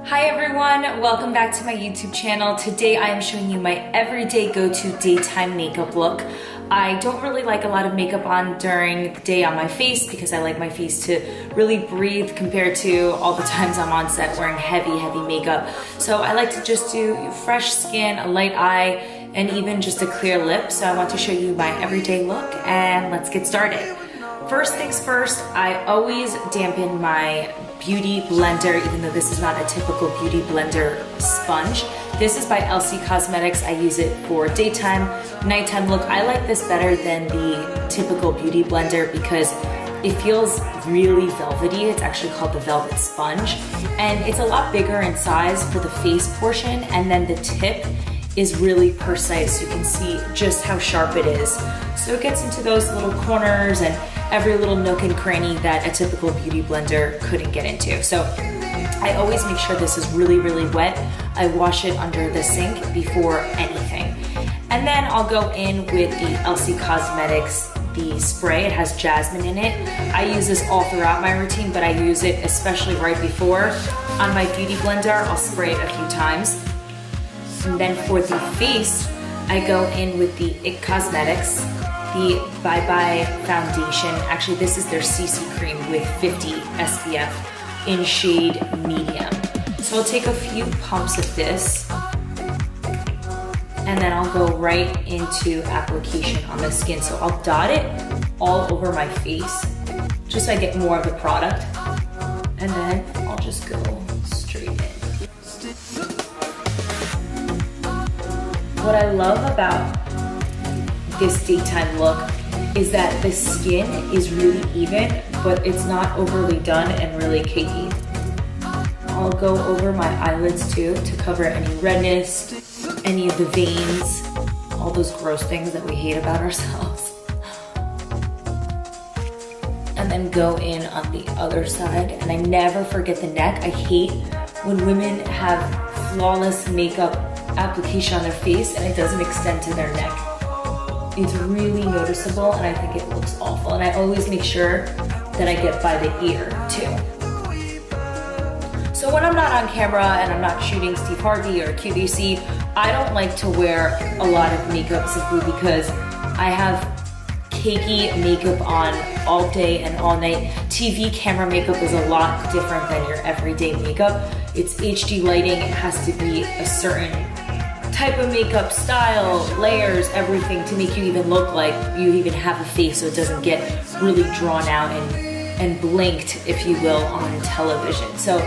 Hi everyone, welcome back to my YouTube channel. Today I am showing you my everyday go-to daytime makeup look. I don't really like a lot of makeup on during the day on my face because I like my face to really breathe compared to all the times I'm on set wearing heavy makeup. So I like to just do fresh skin, a light eye, and even just a clear lip. So I want to show you my everyday look and let's get started. First things first, I always dampen my beauty blender, even though this is not a typical beauty blender sponge. This is by LC Cosmetics. I use it for daytime, nighttime look. I like this better than the typical beauty blender because it feels really velvety. It's actually called the Velvet Sponge. And it's a lot bigger in size for the face portion, and then the tip is really precise. You can see just how sharp it is. So it gets into those little corners and every little nook and cranny that a typical beauty blender couldn't get into. So I always make sure this is really wet. I wash it under the sink before anything. And then I'll go in with the LC Cosmetics, the spray. It has jasmine in it. I use this all throughout my routine, but I use it especially right before. On my beauty blender, I'll spray it a few times. And then for the face, I go in with the IT Cosmetics, the Bye Bye Foundation. Actually, this is their CC cream with 50 SPF in shade medium. So I'll take a few pumps of this and then I'll go right into application on the skin. So I'll dot it all over my face just so I get more of the product. And then I'll just go straight in. What I love about this daytime look is that the skin is really even, but it's not overly done and really cakey. I'll go over my eyelids too to cover any redness, any of the veins, all those gross things that we hate about ourselves. And then go in on the other side, and I never forget the neck. I hate when women have flawless makeup application on their face and it doesn't extend to their neck. It's really noticeable and I think it looks awful. And I always make sure that I get by the ear too. So when I'm not on camera and I'm not shooting Steve Harvey or QVC, I don't like to wear a lot of makeup simply because I have cakey makeup on all day and all night. TV camera makeup is a lot different than your everyday makeup. It's HD lighting, it has to be a certain type of makeup, style, layers, everything to make you even look like you even have a face so it doesn't get really drawn out and blinked, if you will, on television. So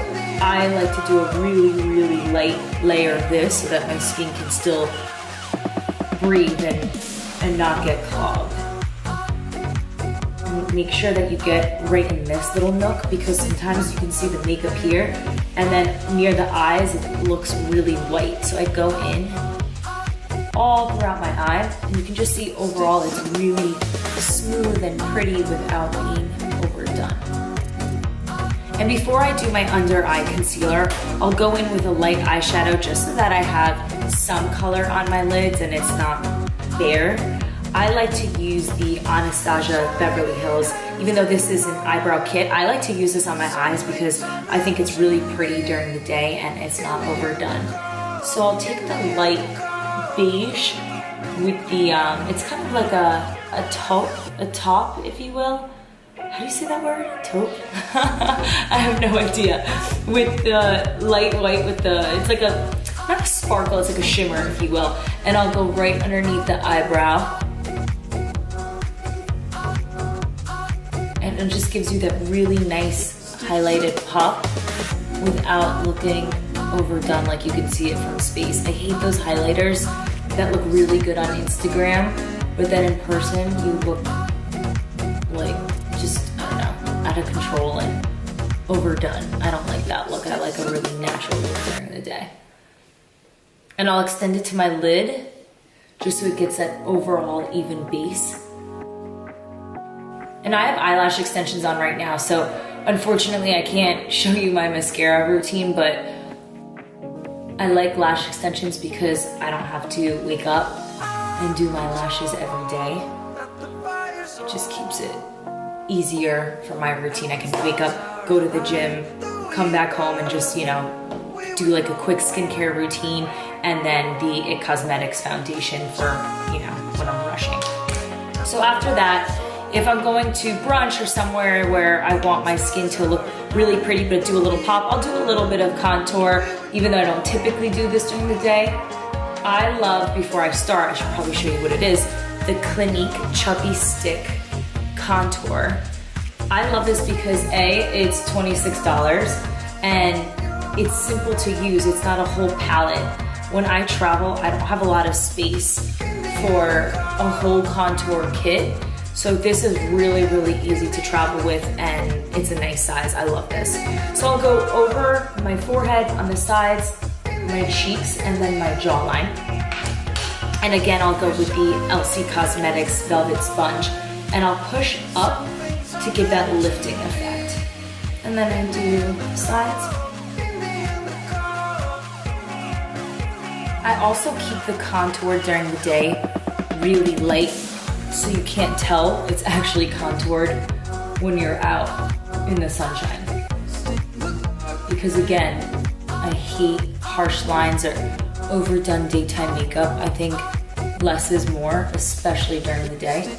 I like to do a really light layer of this so that my skin can still breathe and not get clogged. Make sure that you get right in this little nook because sometimes you can see the makeup here and then near the eyes it looks really white. So I go in all throughout my eye and you can just see overall it's really smooth and pretty without being overdone. And before I do my under eye concealer, I'll go in with a light eyeshadow just so that I have some color on my lids and it's not bare. I like to use the Anastasia Beverly Hills. Even though this is an eyebrow kit, I like to use this on my eyes because I think it's really pretty during the day and it's not overdone. So I'll take the light beige with the, it's kind of like a top, if you will. How do you say that word? Taupe? I have no idea. With the light white with the, it's like a, not a sparkle, it's like a shimmer, if you will. And I'll go right underneath the eyebrow. And it just gives you that really nice highlighted pop without looking overdone like you can see it from space. I hate those highlighters that look really good on Instagram, but then in person you look like just, I don't know, out of control and overdone. I don't like that look. I like a really natural look during the day. And I'll extend it to my lid just so it gets that overall even base. And I have eyelash extensions on right now, so unfortunately I can't show you my mascara routine, but I like lash extensions because I don't have to wake up and do my lashes every day. It just keeps it easier for my routine. I can wake up, go to the gym, come back home and just, you know, do like a quick skincare routine, and then the IT Cosmetics foundation for, you know, when I'm rushing. So after that, if I'm going to brunch or somewhere where I want my skin to look really pretty but do a little pop, I'll do a little bit of contour, even though I don't typically do this during the day. I love, before I start, I should probably show you what it is, the Clinique Chubby Stick Contour. I love this because A, it's $26 and it's simple to use. It's not a whole palette. When I travel, I don't have a lot of space for a whole contour kit. So this is really, really easy to travel with, and it's a nice size. I love this. So I'll go over my forehead, on the sides, my cheeks, and then my jawline. And again, I'll go with the IT Cosmetics Velvet Sponge, and I'll push up to give that lifting effect. And then I do sides. I also keep the contour during the day really light, so you can't tell it's actually contoured when you're out in the sunshine. Because again, I hate harsh lines or overdone daytime makeup. I think less is more, especially during the day.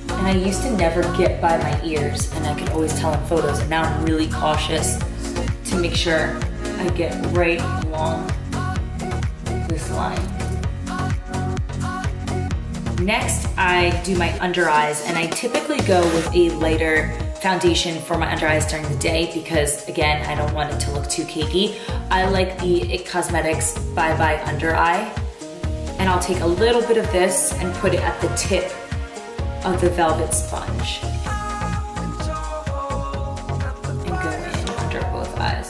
And I used to never get by my ears, and I could always tell in photos, and now I'm really cautious to make sure I get right along this line. Next, I do my under eyes, and I typically go with a lighter foundation for my under eyes during the day because, again, I don't want it to look too cakey. I like the IT Cosmetics Bye Bye Under Eye, and I'll take a little bit of this and put it at the tip of the Velvet Sponge and go in under both eyes.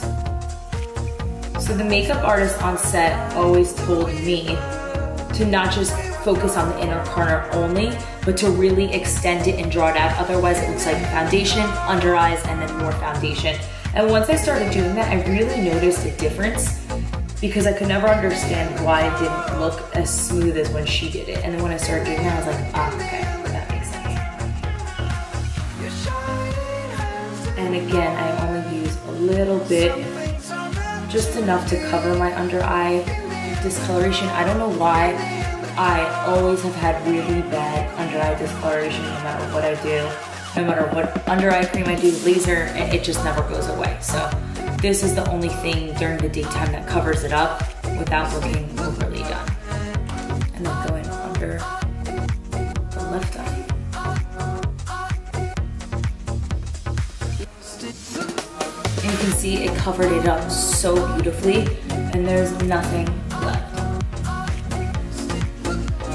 So the makeup artist on set always told me to not just focus on the inner corner only, but to really extend it and draw it out. Otherwise it looks like foundation, under eyes, and then more foundation. And once I started doing that, I really noticed a difference because I could never understand why it didn't look as smooth as when she did it. And then when I started doing that, I was like, ah, okay, that makes sense. And again, I only use a little bit, just enough to cover my under eye discoloration. I don't know why. I always have had really bad under eye discoloration no matter what I do. No matter what under eye cream I do, laser, it just never goes away. So this is the only thing during the daytime that covers it up without looking overly done. And then going under the left eye. And you can see it covered it up so beautifully, and there's nothing left.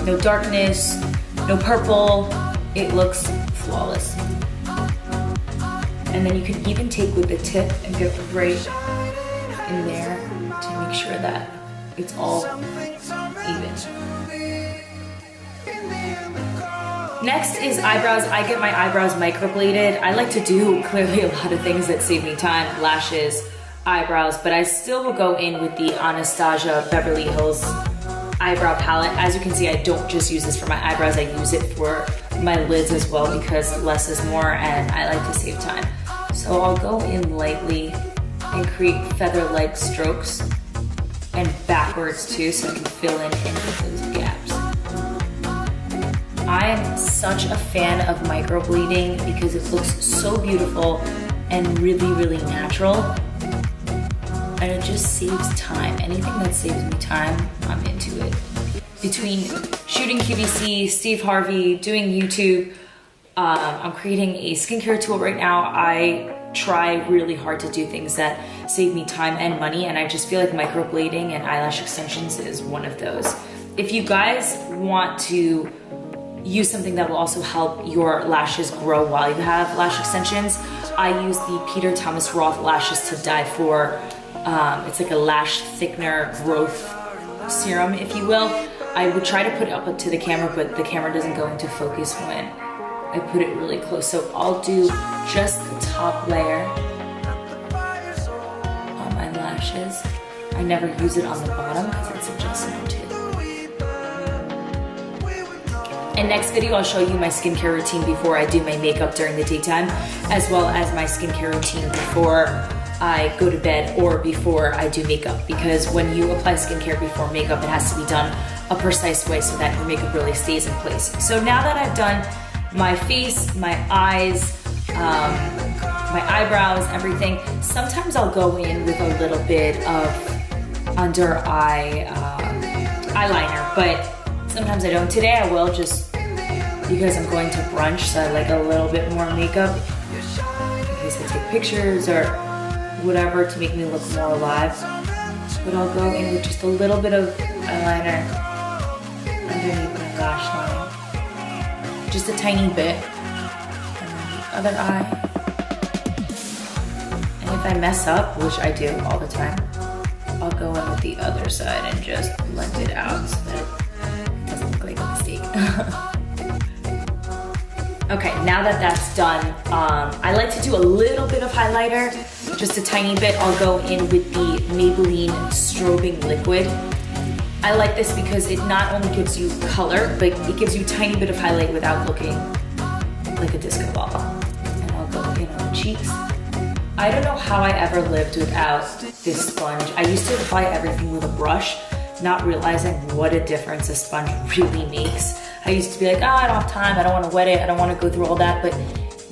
No darkness, no purple, it looks flawless. And then you can even take with the tip and get right in there to make sure that it's all even. Next is eyebrows. I get my eyebrows microbladed. I like to do clearly a lot of things that save me time, lashes, eyebrows, but I still will go in with the Anastasia Beverly Hills eyebrow palette. As you can see, I don't just use this for my eyebrows, I use it for my lids as well because less is more and I like to save time. So I'll go in lightly and create feather-like strokes and backwards too so I can fill in any of those gaps. I am such a fan of microblading because it looks so beautiful and really, really natural. And it just saves time. Anything that saves me time, I'm into it. Between shooting QVC, Steve Harvey, doing YouTube, I'm creating a skincare tool right now. I try really hard to do things that save me time and money, and I just feel like microblading and eyelash extensions is one of those. If you guys want to use something that will also help your lashes grow while you have lash extensions, I use the Peter Thomas Roth Lashes to Die For. It's like a lash thickener growth serum, if you will. I would try to put it up to the camera, but the camera doesn't go into focus when I put it really close. So I'll do just the top layer on my lashes. I never use it on the bottom because it's adjustable too. In next video, I'll show you my skincare routine before I do my makeup during the daytime, as well as my skincare routine before I go to bed or before I do makeup, because when you apply skincare before makeup, it has to be done a precise way so that your makeup really stays in place. So now that I've done my face, my eyes, my eyebrows, everything, sometimes I'll go in with a little bit of under eye eyeliner, but sometimes I don't. Today I will, just because I'm going to brunch, so I like a little bit more makeup in case I take pictures or whatever to make me look more alive. But I'll go in with just a little bit of eyeliner underneath my lash line, just a tiny bit, and then the other eye. And if I mess up, which I do all the time, I'll go in with the other side and just blend it out so that it doesn't look like a mistake. Okay, now that that's done, I like to do a little bit of highlighter, just a tiny bit. I'll go in with the Maybelline Strobing Liquid. I like this because it not only gives you color, but it gives you a tiny bit of highlight without looking like a disco ball. And I'll go in on the cheeks. I don't know how I ever lived without this sponge. I used to apply everything with a brush, not realizing what a difference a sponge really makes. I used to be like, oh, I don't have time, I don't want to wet it, I don't want to go through all that, but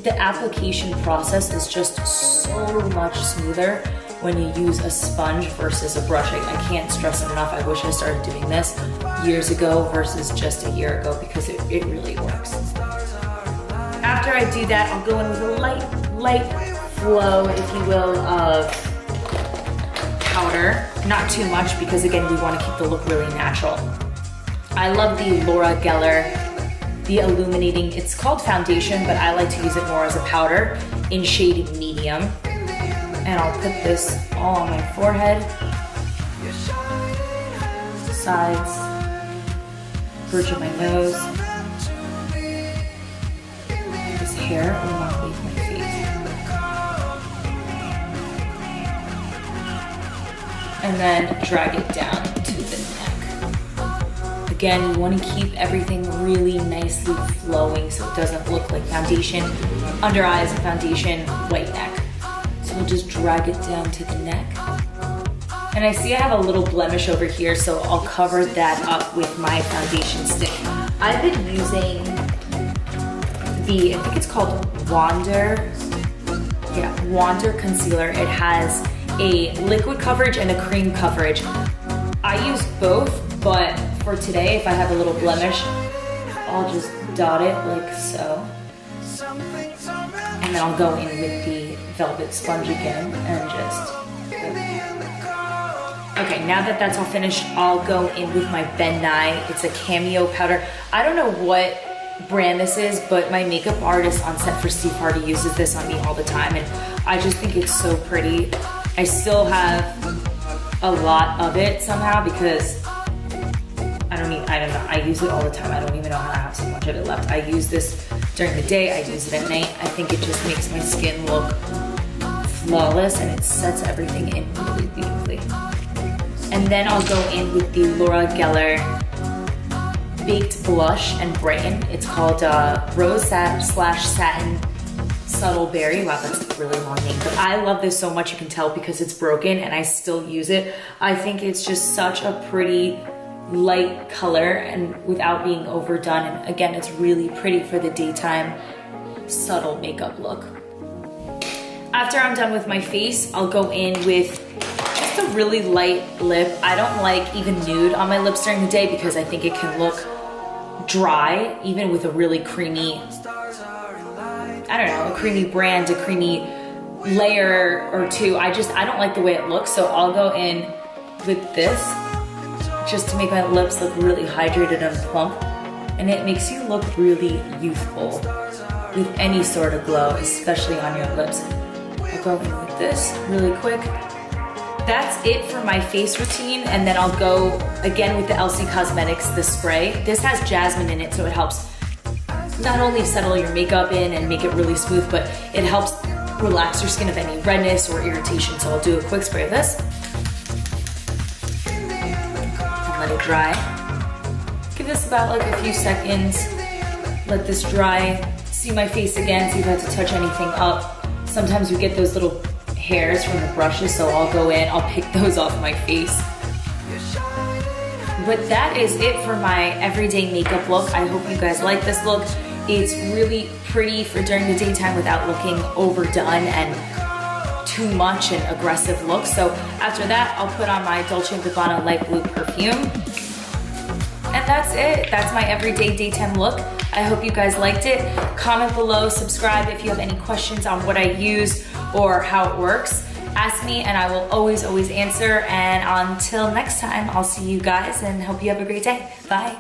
the application process is just so much smoother when you use a sponge versus a brush. I can't stress it enough. I wish I started doing this years ago versus just a year ago, because it really works. After I do that, I'll go in with a light flow, if you will, of powder. Not too much, because again, we want to keep the look really natural. I love the Laura Geller, the illuminating, it's called foundation, but I like to use it more as a powder in shade medium. And I'll put this all on my forehead, sides, bridge of my nose. This hair will not leave my face. And then drag it down to the neck. Again, you want to keep everything really nicely flowing so it doesn't look like foundation, under eyes, foundation, white neck. So we'll just drag it down to the neck. And I see I have a little blemish over here, so I'll cover that up with my foundation stick. I've been using I think it's called Wander Concealer. It has a liquid coverage and a cream coverage. I use both, but for today, if I have a little blemish, I'll just dot it like so. And then I'll go in with the velvet sponge again and just... Okay, now that that's all finished, I'll go in with my Ben Nye. It's a cameo powder. I don't know what brand this is, but my makeup artist on set for Steve Harvey uses this on me all the time, and I just think it's so pretty. I still have a lot of it somehow because I don't know, I use it all the time. I don't even know how I have so much of it left. I use this during the day, I use it at night. I think it just makes my skin look flawless and it sets everything in really beautifully. And then I'll go in with the Laura Geller Baked Blush and Brighten. It's called Rose Satin Subtle Berry. Wow, that's a really long name. But I love this so much, you can tell because it's broken and I still use it. I think it's just such a pretty light color and without being overdone. And again, it's really pretty for the daytime subtle makeup look. After I'm done with my face, I'll go in with just a really light lip. I don't like even nude on my lips during the day because I think it can look dry, even with a really creamy, I don't know, a creamy brand, a creamy layer or two. I don't like the way it looks, so I'll go in with this just to make my lips look really hydrated and plump. And it makes you look really youthful with any sort of glow, especially on your lips. I'll go in with this really quick. That's it for my face routine, and then I'll go again with the LC Cosmetics, the spray. This has jasmine in it, so it helps not only settle your makeup in and make it really smooth, but it helps relax your skin of any redness or irritation. So I'll do a quick spray of this and let it dry. Give this about like a few seconds. Let this dry. See my face again, see if I have to touch anything up. Sometimes we get those little hairs from the brushes, so I'll go in, I'll pick those off my face. But that is it for my everyday makeup look. I hope you guys like this look. It's really pretty for during the daytime without looking overdone and too much and aggressive look. So after that, I'll put on my Dolce & Gabbana light blue perfume. And that's it. That's my everyday daytime look. I hope you guys liked it. Comment below, subscribe if you have any questions on what I use or how it works. Ask me and I will always answer. And until next time, I'll see you guys and hope you have a great day. Bye.